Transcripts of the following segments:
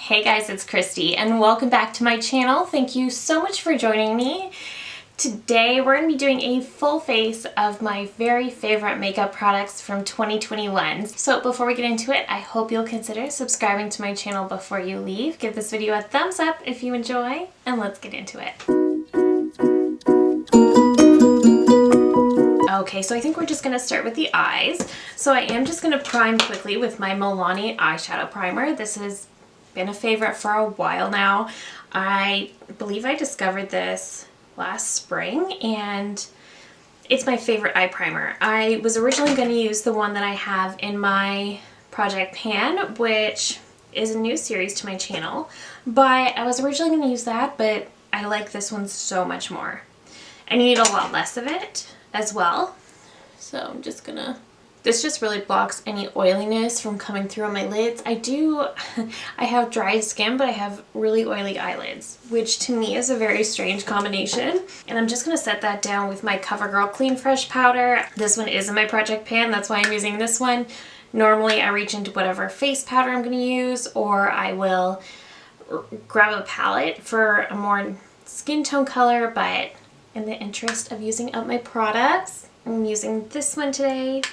Hey guys, it's Christy and welcome back to my channel. Thank you so much for joining me. Today we're going to be doing a full face of my very favorite makeup products from 2021. So before we get into it, I hope you'll consider subscribing to my channel before you leave. Give this video a thumbs up if you enjoy, and let's get into it. Okay, so I think we're just going to start with the eyes. So I am just going to prime quickly with my Milani eyeshadow primer. This has been a favorite for a while now. I believe I discovered this last spring and it's my favorite eye primer. I was originally going to use the one that I have in my Project Pan, which is a new series to my channel, but I was originally going to use that, but I like this one so much more. I need a lot less of it as well, so I'm just gonna, this just really blocks any oiliness from coming through on my lids. I have dry skin, but I have really oily eyelids, which to me is a very strange combination. And I'm just gonna set that down with my CoverGirl Clean Fresh powder. This one is in my Project Pan, that's why I'm using this one. Normally I reach into whatever face powder I'm gonna use, or I will grab a palette for a more skin tone color, but in the interest of using up my products, I'm using this one today.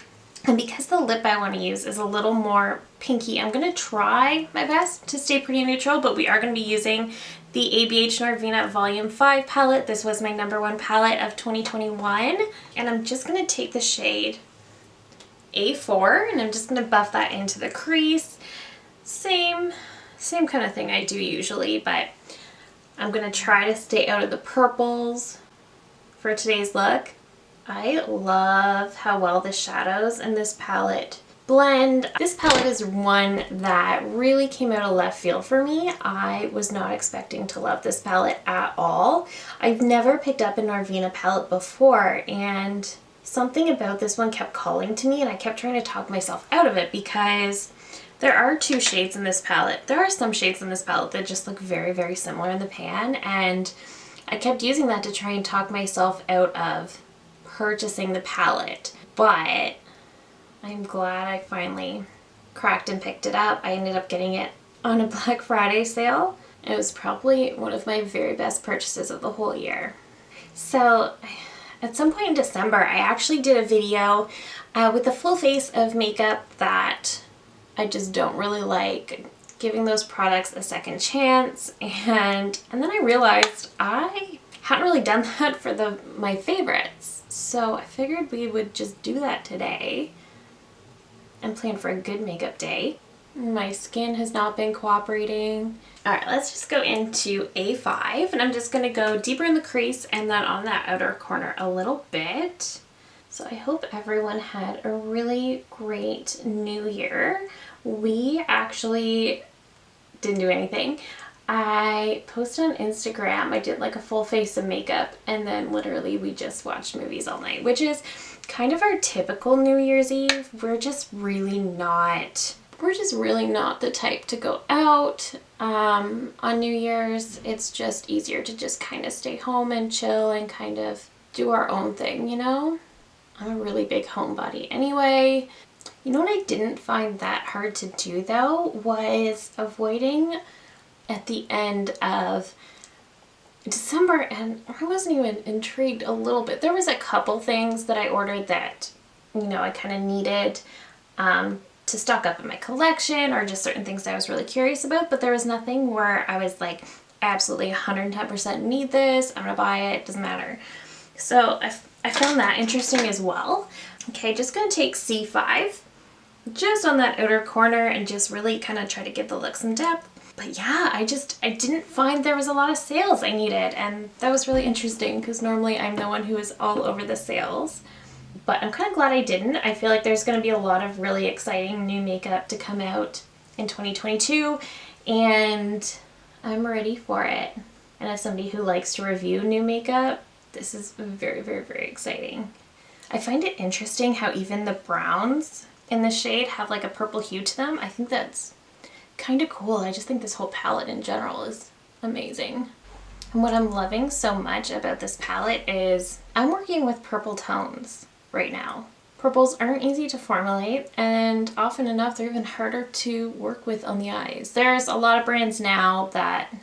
And because the lip I want to use is a little more pinky, I'm going to try my best to stay pretty neutral, but we are going to be using the ABH Norvina Volume 5 palette. This was my #1 palette of 2021. And I'm just going to take the shade A4 and I'm just going to buff that into the crease. Same kind of thing I do usually, but I'm going to try to stay out of the purples for today's look. I love how well the shadows in this palette blend. This palette is one that really came out of left field for me. I was not expecting to love this palette at all. I've never picked up a Norvina palette before, and something about this one kept calling to me, and I kept trying to talk myself out of it because there are two shades in this palette. There are some shades in this palette that just look very, very similar in the pan, and I kept using that to try and talk myself out of purchasing the palette, but I'm glad I finally cracked and picked it up. I ended up getting it on a Black Friday sale. It was probably one of my very best purchases of the whole year. So at some point in December, I actually did a video with a full face of makeup that I just don't really like, giving those products a second chance, and then I realized I hadn't really done that for my favorites. So I figured we would just do that today and plan for a good makeup day. My skin has not been cooperating. Alright, let's just go into A5, and I'm just going to go deeper in the crease and then on that outer corner a little bit. So I hope everyone had a really great new year. We actually didn't do anything. I posted on Instagram, I did like a full face of makeup, and then literally we just watched movies all night, which is kind of our typical New Year's Eve. We're just really not the type to go out on New Year's. It's just easier to just kind of stay home and chill and kind of do our own thing, you know? I'm a really big homebody anyway. You know what I didn't find that hard to do though, was avoiding at the end of December, and I wasn't even intrigued a little bit. There was a couple things that I ordered that, you know, I kind of needed to stock up in my collection, or just certain things that I was really curious about, but there was nothing where I was like, absolutely 110% need this, I'm gonna buy it, doesn't matter. So I found that interesting as well. Okay, just gonna take C5 just on that outer corner and just really kind of try to give the look some depth. But yeah, I didn't find there was a lot of sales I needed, and that was really interesting because normally I'm the one who is all over the sales. But I'm kind of glad I didn't. I feel like there's going to be a lot of really exciting new makeup to come out in 2022, and I'm ready for it. And as somebody who likes to review new makeup, this is very, very, very exciting. I find it interesting how even the browns in the shade have like a purple hue to them. I think that's kind of cool. I just think this whole palette in general is amazing. And what I'm loving so much about this palette is I'm working with purple tones right now. Purples aren't easy to formulate, and often enough they're even harder to work with on the eyes. There's a lot of brands now that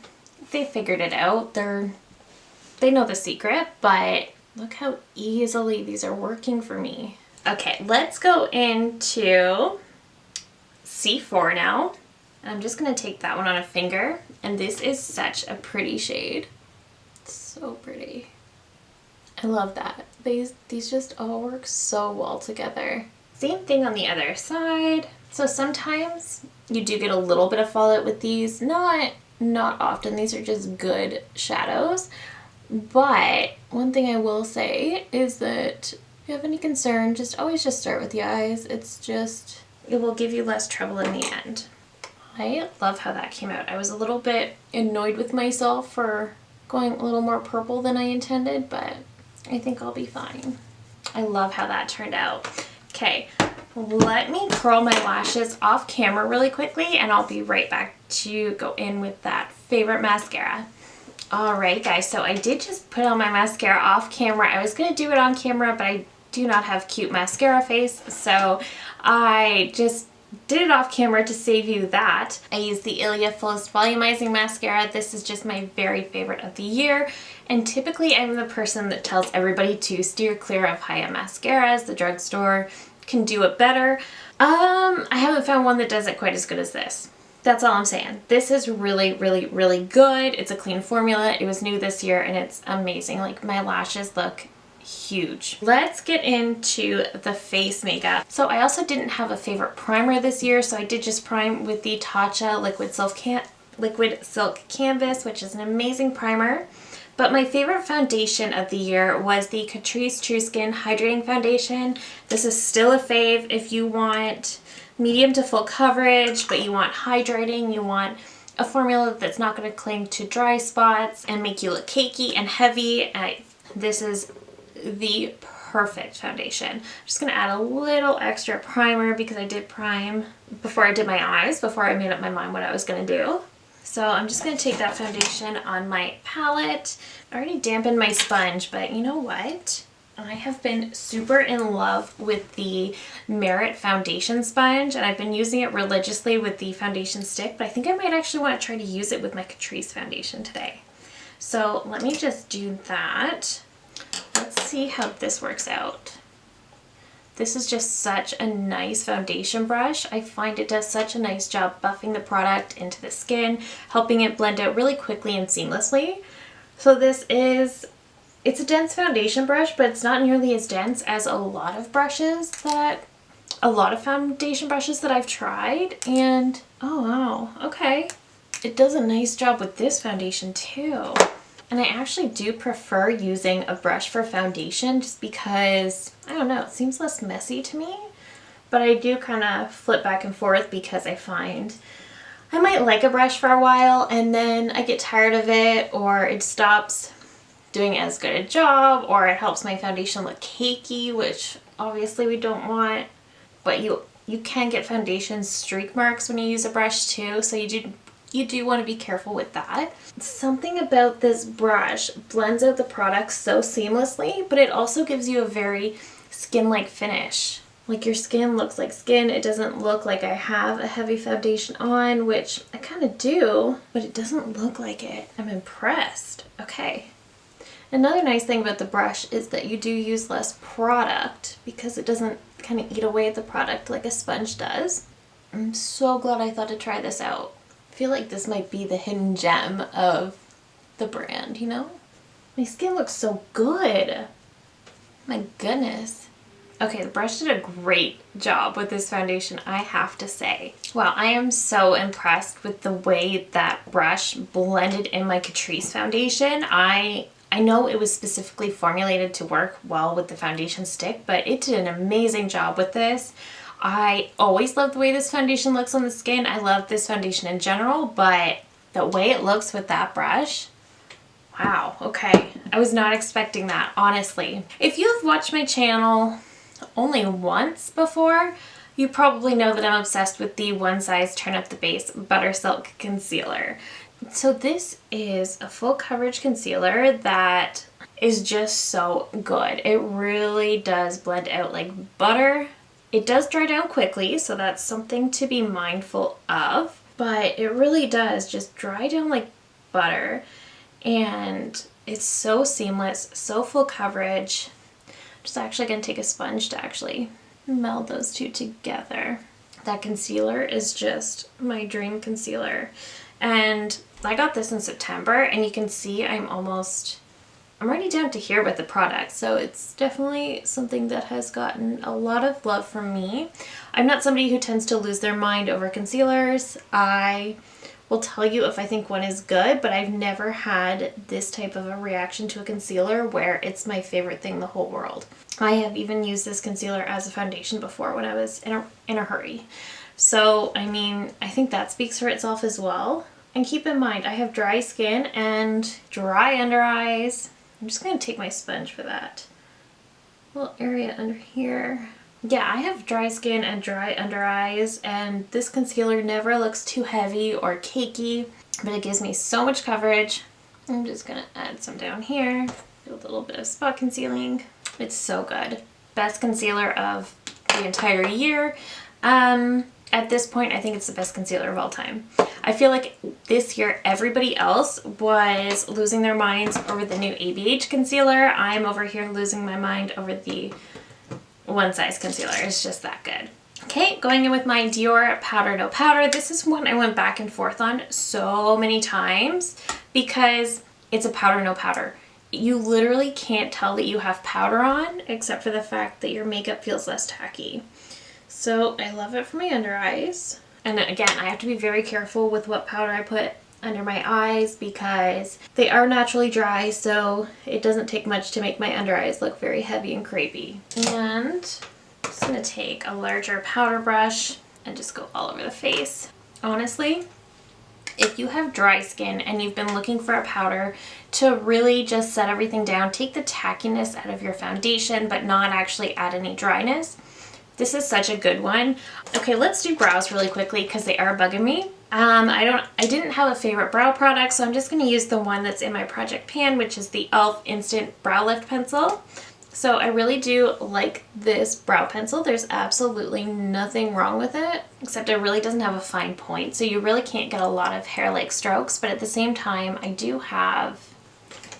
they figured it out. They know the secret, but look how easily these are working for me. Okay, let's go into C4 now. I'm just gonna take that one on a finger, and this is such a pretty shade. It's so pretty. I love that. These just all work so well together. Same thing on the other side. So sometimes you do get a little bit of fallout with these. Not often. These are just good shadows. But one thing I will say is that if you have any concern, always just start with the eyes. It will give you less trouble in the end. I love how that came out. I was a little bit annoyed with myself for going a little more purple than I intended, but I think I'll be fine. I love how that turned out. Okay, let me curl my lashes off camera really quickly, and I'll be right back to go in with that favorite mascara. Alright guys, so I did just put on my mascara off camera. I was going to do it on camera, but I do not have cute mascara face, so I just did it off camera to save you that. I used the Ilia Fullest Volumizing Mascara. This is just my very favorite of the year, and typically I'm the person that tells everybody to steer clear of high-end mascaras. The drugstore can do it better. I haven't found one that does it quite as good as this. That's all I'm saying. This is really, really, really good. It's a clean formula. It was new this year and it's amazing. Like, my lashes look huge. Let's get into the face makeup. So I also didn't have a favorite primer this year, so I did just prime with the Tatcha Liquid Silk Canvas, which is an amazing primer. But my favorite foundation of the year was the Catrice True Skin Hydrating Foundation. This is still a fave if you want medium to full coverage, but you want hydrating, you want a formula that's not going to cling to dry spots and make you look cakey and heavy. This is the perfect foundation. I'm just going to add a little extra primer because I did prime before I did my eyes, before I made up my mind what I was going to do. So I'm just going to take that foundation on my palette. I already dampened my sponge, but you know what? I have been super in love with the Merit foundation sponge, and I've been using it religiously with the foundation stick, but I think I might actually want to try to use it with my Catrice foundation today. So let me just do that. Let's see how this works out. This is just such a nice foundation brush. I find it does such a nice job buffing the product into the skin, helping it blend out really quickly and seamlessly. So it's a dense foundation brush, but it's not nearly as dense as a lot of foundation brushes that I've tried. And oh wow, okay. It does a nice job with this foundation too. And I actually do prefer using a brush for foundation just because, I don't know, it seems less messy to me. But I do kind of flip back and forth because I find I might like a brush for a while and then I get tired of it, or it stops doing as good a job, or it helps my foundation look cakey, which obviously we don't want. But you can get foundation streak marks when you use a brush too, so you do want to be careful with that. Something about this brush blends out the product so seamlessly, but it also gives you a very skin-like finish. Like, your skin looks like skin. It doesn't look like I have a heavy foundation on, which I kind of do, but it doesn't look like it. I'm impressed. Okay. Another nice thing about the brush is that you do use less product because it doesn't kind of eat away at the product like a sponge does. I'm so glad I thought to try this out. I feel like this might be the hidden gem of the brand, you know? My skin looks so good. My goodness. Okay, the brush did a great job with this foundation, I have to say. Wow, I am so impressed with the way that brush blended in my Catrice foundation. I know it was specifically formulated to work well with the foundation stick, but it did an amazing job with this. I always love the way this foundation looks on the skin. I love this foundation in general, but the way it looks with that brush, wow, okay. I was not expecting that, honestly. If you've watched my channel only once before, you probably know that I'm obsessed with the One Size Turn Up the Base Buttersilk Concealer. So this is a full coverage concealer that is just so good. It really does blend out like butter. It does dry down quickly, so that's something to be mindful of, but it really does just dry down like butter, and it's so seamless, so full coverage. I'm just actually going to take a sponge to actually meld those two together. That concealer is just my dream concealer, and I got this in September, and you can see I'm already down to here with the product, so it's definitely something that has gotten a lot of love from me. I'm not somebody who tends to lose their mind over concealers. I will tell you if I think one is good, but I've never had this type of a reaction to a concealer where it's my favorite thing in the whole world. I have even used this concealer as a foundation before when I was in a hurry. So, I mean, I think that speaks for itself as well. And keep in mind, I have dry skin and dry under eyes. I'm just going to take my sponge for that little area under here. Yeah, I have dry skin and dry under eyes, and this concealer never looks too heavy or cakey, but it gives me so much coverage. I'm just going to add some down here, do a little bit of spot concealing. It's so good. Best concealer of the entire year. At this point, I think it's the best concealer of all time. I feel like this year everybody else was losing their minds over the new ABH concealer. I'm over here losing my mind over the One Size concealer. It's just that good. Okay, going in with my Dior Powder No Powder. This is one I went back and forth on so many times because it's a powder no powder. You literally can't tell that you have powder on except for the fact that your makeup feels less tacky. So I love it for my under eyes. And again, I have to be very careful with what powder I put under my eyes because they are naturally dry, so it doesn't take much to make my under eyes look very heavy and crepey. And I'm just going to take a larger powder brush and just go all over the face. Honestly, if you have dry skin and you've been looking for a powder to really just set everything down, take the tackiness out of your foundation but not actually add any dryness, this is such a good one. Okay, let's do brows really quickly because they are bugging me. I didn't have a favorite brow product, so I'm just going to use the one that's in my project pan, which is the e.l.f. Instant Brow Lift Pencil. So I really do like this brow pencil. There's absolutely nothing wrong with it, except it really doesn't have a fine point, so you really can't get a lot of hair-like strokes, but at the same time, I do have,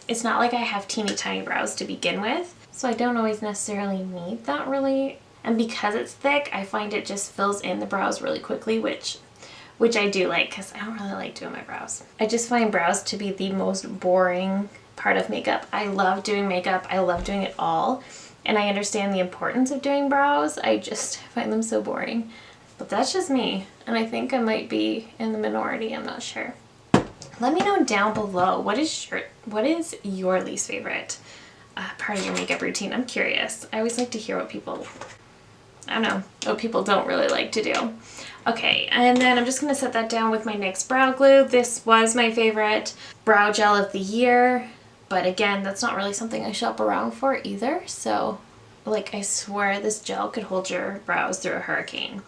it's not like I have teeny tiny brows to begin with, so I don't always necessarily need that really. And because it's thick, I find it just fills in the brows really quickly, which I do like because I don't really like doing my brows. I just find brows to be the most boring part of makeup. I love doing makeup. I love doing it all. And I understand the importance of doing brows. I just find them so boring. But that's just me. And I think I might be in the minority. I'm not sure. Let me know down below, what is your least favorite part of your makeup routine? I'm curious. I always like to hear what people don't really like to do. Okay, and then I'm just going to set that down with my NYX Brow Glue. This was my favorite brow gel of the year, but again, that's not really something I shop around for either, so like I swear this gel could hold your brows through a hurricane.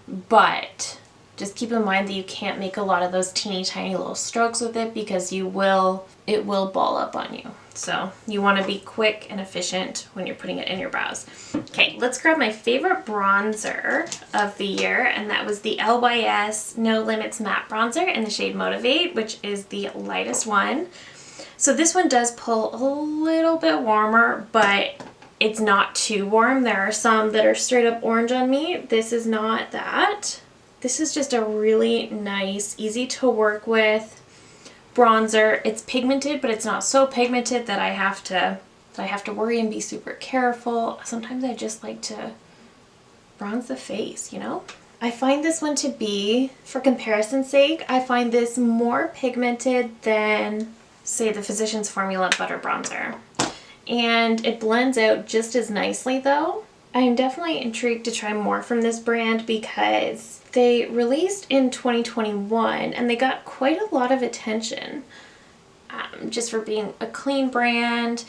But just keep in mind that you can't make a lot of those teeny tiny little strokes with it because it will ball up on you. So you want to be quick and efficient when you're putting it in your brows. Okay, let's grab my favorite bronzer of the year, and that was the LYS No Limits Matte Bronzer in the shade Motivate, which is the lightest one. So this one does pull a little bit warmer, but it's not too warm. There are some that are straight up orange on me. This is not that. This is just a really nice, easy to work with bronzer. It's pigmented, but it's not so pigmented that I have to worry and be super careful. Sometimes I just like to bronze the face, you know? I find this one to be, for comparison's sake, I find this more pigmented than, say, the Physicians Formula Butter Bronzer. And it blends out just as nicely though. I am definitely intrigued to try more from this brand because they released in 2021 and they got quite a lot of attention just for being a clean brand.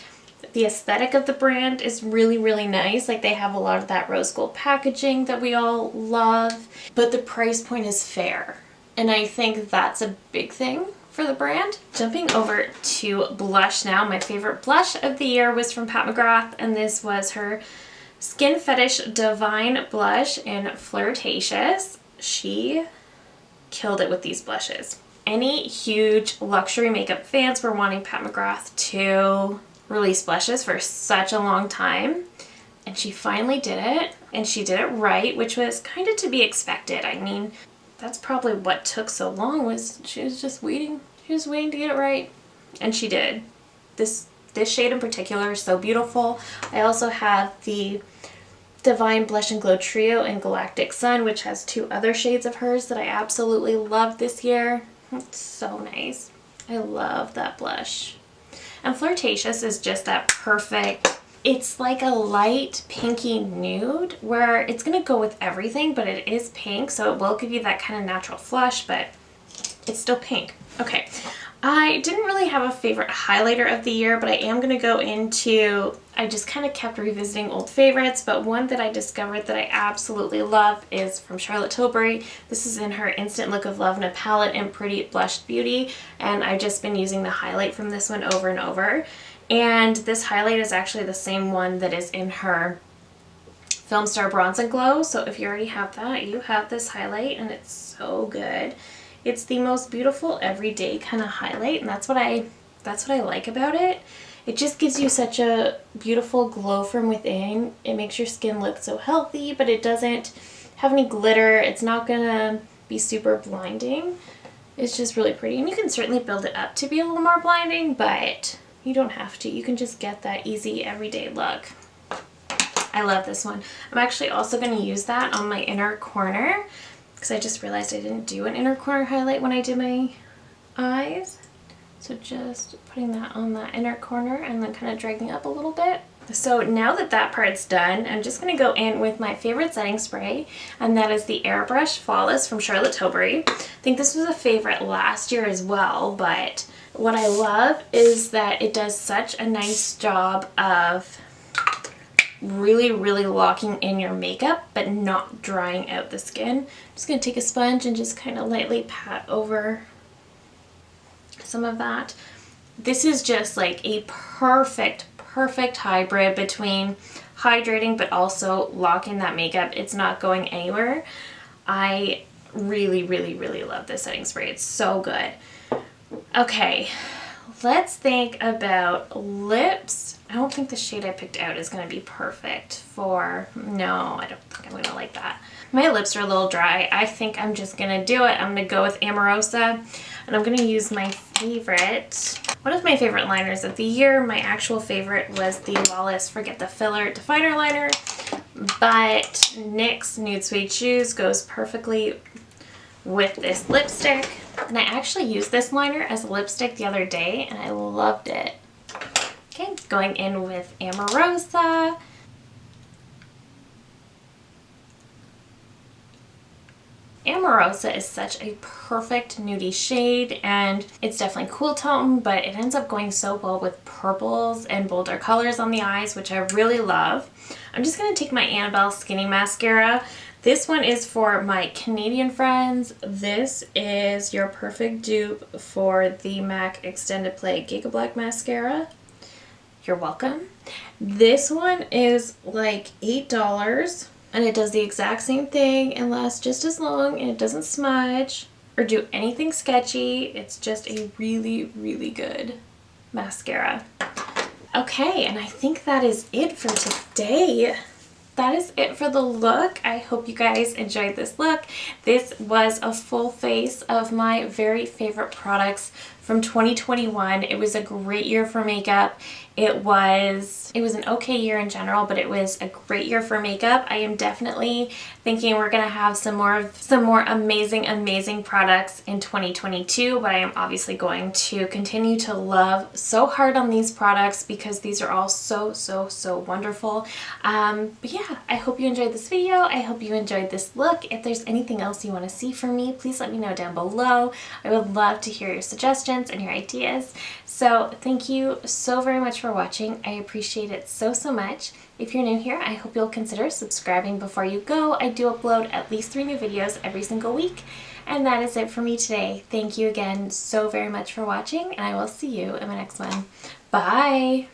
The aesthetic of the brand is really, really nice. Like they have a lot of that rose gold packaging that we all love, but the price point is fair. and I think that's a big thing for the brand. Jumping over to blush now. My favorite blush of the year was from Pat McGrath, and this was her Skin Fetish Divine Blush in Fleurtatious. She killed it with these blushes. Any huge luxury makeup fans were wanting Pat McGrath to release blushes for such a long time, and she finally did it, and she did it right, which was kind of to be expected. I mean, that's probably what took so long, was she was just waiting. She was waiting to get it right, and she did. This shade in particular is so beautiful. I also have the Divine Blush and Glow Trio in Galactic Sun, which has 2 other shades of hers that I absolutely loved this year. It's so nice. I love that blush. And Fleurtatious is just that perfect, it's like a light pinky nude where it's going to go with everything, but it is pink, so it will give you that kind of natural flush, but it's still pink. Okay, I didn't really have a favorite highlighter of the year, but I am going to go into, I just kind of kept revisiting old favorites, but one that I discovered that I absolutely love is from Charlotte Tilbury. This is in her Instant Look of Love in a palette in Pretty Blushed Beauty, and I've just been using the highlight from this one over and over. And this highlight is actually the same one that is in her Film Star Bronze and Glow, so if you already have that, you have this highlight, and it's so good. It's the most beautiful everyday kind of highlight, and that's what I like about it. It just gives you such a beautiful glow from within. It makes your skin look so healthy, but it doesn't have any glitter. It's not gonna be super blinding. It's just really pretty, and you can certainly build it up to be a little more blinding, but you don't have to. You can just get that easy everyday look. I love this one. I'm actually also going to use that on my inner corner, because I just realized I didn't do an inner corner highlight when I did my eyes. So just putting that on that inner corner and then kind of dragging up a little bit. So now that that part's done, I'm just going to go in with my favorite setting spray, and that is the Airbrush Flawless from Charlotte Tilbury. I think this was a favorite last year as well, but what I love is that it does such a nice job of really, really locking in your makeup, but not drying out the skin. I'm just going to take a sponge and just kind of lightly pat over some of that. This is just like a perfect hybrid between hydrating but also locking that makeup. It's not going anywhere. I really, really, really love this setting spray. It's so good. Okay, let's think about lips. I don't think the shade I picked out is going to be perfect for, no, I don't think I'm going to like that. My lips are a little dry. I think I'm just going to do it. I'm going to go with Amorosa, and I'm going to use my favorite, one of my favorite liners of the year. My actual favorite was the Lawless Forget the Filler Definer Liner, but NYX Nude Suede Shoes goes perfectly with this lipstick. And I actually used this liner as a lipstick the other day, and I loved it. Okay, going in with Amorosa. Amorosa is such a perfect nudie shade, and it's definitely cool tone, but it ends up going so well with purples and bolder colors on the eyes, which I really love. I'm just going to take my Annabelle Skinny Mascara. This one is for my Canadian friends. This is your perfect dupe for the MAC Extended Play Giga Black Mascara. You're welcome. This one is like $8, and it does the exact same thing and lasts just as long, and it doesn't smudge or do anything sketchy. It's just a really, really good mascara. Okay, and I think that is it for today. That is it for the look. I hope you guys enjoyed this look. This was a full face of my very favorite products from 2021. It was a great year for makeup. It was an okay year in general, but it was a great year for makeup. I am definitely thinking we're gonna have some more amazing products in 2022, but I am obviously going to continue to love so hard on these products because these are all so wonderful. But yeah, I hope you enjoyed this video. I hope you enjoyed this look. If there's anything else you want to see from me, please let me know down below. I would love to hear your suggestions and your ideas. So thank you so very much for watching. I appreciate it so much, If you're new here, I hope you'll consider subscribing before you go. I do upload at least 3 new videos every single week. And that is it for me today. Thank you again so very much for watching, and I will see you in my next one. Bye!